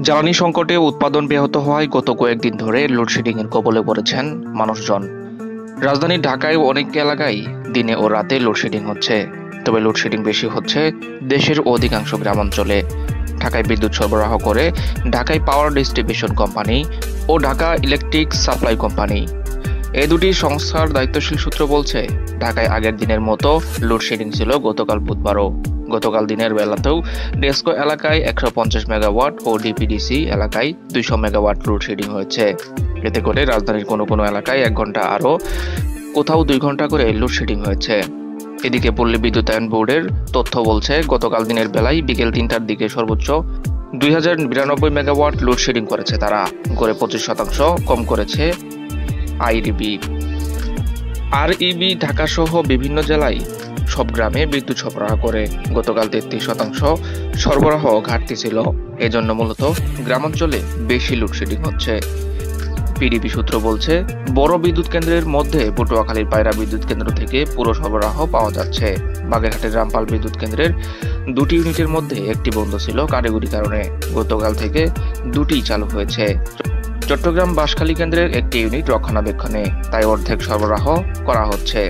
জ্বালানি সংকটে উৎপাদন ব্যাহত হওয়ায় গত কয়েকদিন ধরে লোডশেডিং এর কবলে পড়েছেন মানুষজন। রাজধানী ঢাকায় অনেক এলাকায় দিনে ও রাতে লোডশেডিং হচ্ছে। তবে লোডশেডিং বেশি হচ্ছে দেশের অধিকাংশ গ্রামাঞ্চলে। ঢাকায় বিদ্যুৎ সরবরাহ করে ঢাকায় পাওয়ার ডিস্ট্রিবিউশন কোম্পানি ও ঢাকা ইলেকট্রিক সাপ্লাই কোম্পানি। এই দুটি সংস্থার দায়িত্বশীল সূত্র বলছে, ঢাকায় আগের দিনের মতো লোডশেডিং ছিল গতকাল বুধবারও। গতকাল দিনের বেলাতেও ডেস্কো এলাকায় 150 মেগাওয়াট ও ডিপিডিসি এলাকায় 200 মেগাওয়াট লোডশেডিং হয়েছে। এতে করে রাজধানীর কোনো কোনো এলাকায় 1 ঘন্টা আরও কোথাও 2 ঘন্টা করে লোডশেডিং হয়েছে। এদিকে পল্লী বিদ্যুতায়ন বোর্ডের তথ্য বলছে, গতকাল দিনের বেলায় বিকেল 3টার দিকে সর্বোচ্চ 2092 মেগাওয়াট লোডশেডিং করেছে তারা। গড়ে 25% কম করেছে আইডিবি। আরইবি ঢাকা সহ বিভিন্ন জেলায় সব গ্রামে বিদ্যুৎ সরবরাহ করে। গতকাল 33% সরবরাহ ঘাটতি ছিল। এজন্য মূলত গ্রামাঞ্চলে বেশি লোডশেডিং হচ্ছে। পিডিবি সূত্র বলছে, বড় বিদ্যুৎ কেন্দ্রের মধ্যে পটুয়াখালীর পায়রা বিদ্যুৎ কেন্দ্র থেকে পুরো সরবরাহ পাওয়া যাচ্ছে। বাগেরহাটের রামপাল বিদ্যুৎ কেন্দ্রের 2টি ইউনিটের মধ্যে একটি বন্ধ ছিল কারিগরি কারণে। গতকাল থেকে 2টিই চালু হয়েছে। চট্টগ্রাম বাঁশখালী কেন্দ্রের একটি ইউনিট রক্ষণাবেক্ষণে, তাই অর্ধেক সরবরাহ করা হচ্ছে।